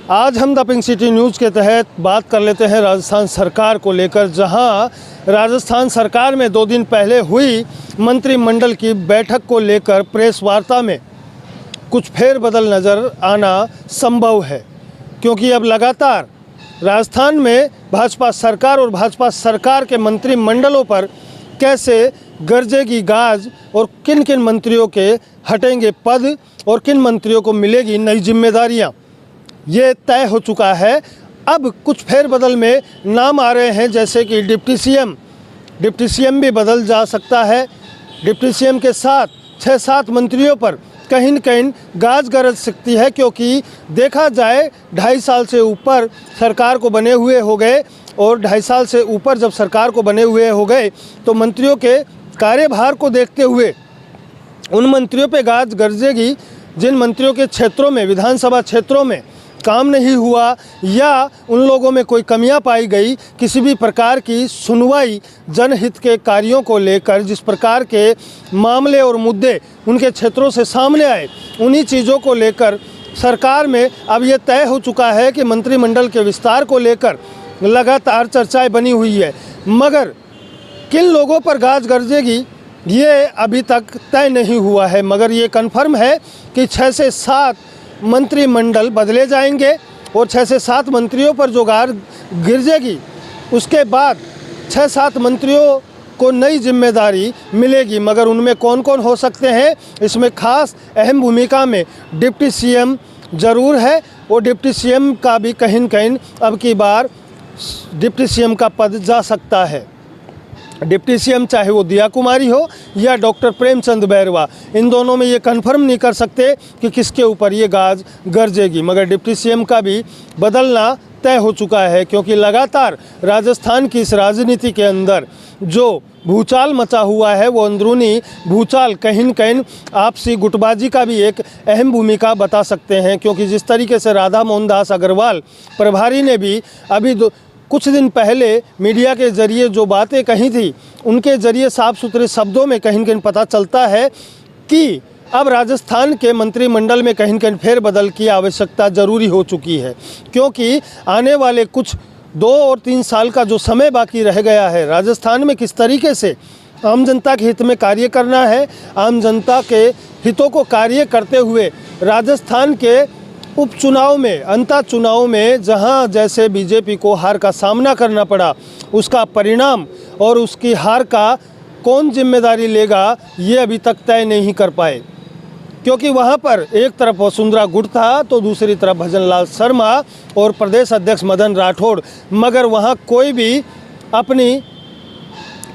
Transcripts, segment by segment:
आज हम the pink city news के तहत बात कर लेते हैं राजस्थान सरकार को लेकर, जहां राजस्थान सरकार में 2 दिन पहले हुई मंत्रिमंडल की बैठक को लेकर प्रेस वार्ता में कुछ फेरबदल नज़र आना संभव है, क्योंकि अब लगातार राजस्थान में भाजपा सरकार और भाजपा सरकार के मंत्रिमंडलों पर कैसे गरजेगी गाज और किन किन मंत्रियों के हटेंगे पद और किन मंत्रियों को मिलेगी नई जिम्मेदारियां, ये तय हो चुका है। अब कुछ फेरबदल में नाम आ रहे हैं, जैसे कि डिप्टी सीएम भी बदल जा सकता है। डिप्टी सीएम के साथ 6-7 मंत्रियों पर कहीं न कहीं गाज गरज सकती है, क्योंकि देखा जाए 2.5 साल से ऊपर सरकार को बने हुए हो गए और 2.5 साल से ऊपर जब सरकार को बने हुए हो गए तो मंत्रियों के कार्यभार को देखते हुए उन मंत्रियों पे गाज गरजेगी जिन मंत्रियों के क्षेत्रों में, विधानसभा क्षेत्रों में काम नहीं हुआ या उन लोगों में कोई कमियां पाई गई, किसी भी प्रकार की सुनवाई जनहित के कार्यों को लेकर जिस प्रकार के मामले और मुद्दे उनके क्षेत्रों से सामने आए, उन्हीं चीज़ों को लेकर सरकार में अब ये तय हो चुका है कि मंत्रिमंडल के विस्तार को लेकर लगातार चर्चाएं बनी हुई है। मगर किन लोगों पर गाज गरजेगी ये अभी तक तय नहीं हुआ है, मगर ये कन्फर्म है कि 6 से 7 मंत्रिमंडल बदले जाएंगे और 6 से 7 मंत्रियों पर जो गाज गिरजेगी उसके बाद 6-7 मंत्रियों को नई जिम्मेदारी मिलेगी। मगर उनमें कौन कौन हो सकते हैं, इसमें खास अहम भूमिका में डिप्टी सीएम ज़रूर है और डिप्टी सीएम का भी कहीं न कहीं अब की बार डिप्टी सीएम का पद जा सकता है। डिप्टी सीएम चाहे वो दिया कुमारी हो या डॉक्टर प्रेमचंद बैरवा, इन दोनों में ये कन्फर्म नहीं कर सकते कि किसके ऊपर ये गाज गरजेगी। मगर डिप्टी सीएम का भी बदलना तय हो चुका है, क्योंकि लगातार राजस्थान की इस राजनीति के अंदर जो भूचाल मचा हुआ है वो अंदरूनी भूचाल कहीं न कहीं आपसी गुटबाजी का भी एक अहम भूमिका बता सकते हैं। क्योंकि जिस तरीके से राधा मोहन दास अग्रवाल प्रभारी ने भी अभी कुछ दिन पहले मीडिया के ज़रिए जो बातें कही थी, उनके ज़रिए साफ सुथरे शब्दों में कहीं न कहीं पता चलता है कि अब राजस्थान के मंत्रिमंडल में कहीं न कहीं फेरबदल की आवश्यकता ज़रूरी हो चुकी है, क्योंकि आने वाले कुछ 2 और 3 साल का जो समय बाकी रह गया है, राजस्थान में किस तरीके से आम जनता के हित में कार्य करना है, आम जनता के हितों को कार्य करते हुए राजस्थान के उपचुनाव में, अंतर चुनाव में जहां जैसे बीजेपी को हार का सामना करना पड़ा, उसका परिणाम और उसकी हार का कौन जिम्मेदारी लेगा ये अभी तक तय नहीं कर पाए। क्योंकि वहां पर एक तरफ वसुंधरा गुट था तो दूसरी तरफ भजनलाल शर्मा और प्रदेश अध्यक्ष मदन राठौड़, मगर वहां कोई भी अपनी,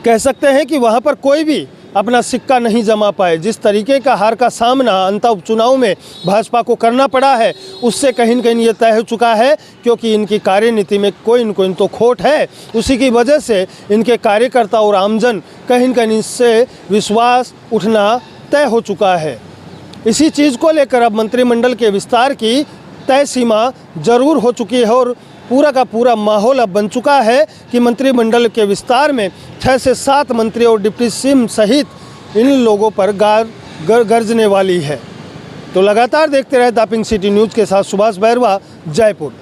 कह सकते हैं कि वहां पर कोई भी अपना सिक्का नहीं जमा पाए। जिस तरीके का हार का सामना अंतर उपचुनाव में भाजपा को करना पड़ा है, उससे कहीं न कहीं ये तय हो चुका है, क्योंकि इनकी कार्यनीति में कोई न कोई तो खोट है। उसी की वजह से इनके कार्यकर्ता और आमजन कहीं न कहीं इससे विश्वास उठना तय हो चुका है। इसी चीज़ को लेकर अब मंत्रिमंडल के विस्तार की तय सीमा ज़रूर हो चुकी है और पूरा का पूरा माहौल अब बन चुका है कि मंत्रिमंडल के विस्तार में 6 से 7 मंत्री और डिप्टी सीएम सहित इन लोगों पर गरजने वाली है। तो लगातार देखते रहे द पिंक सिटी न्यूज़ के साथ सुभाष बैरवा, जयपुर।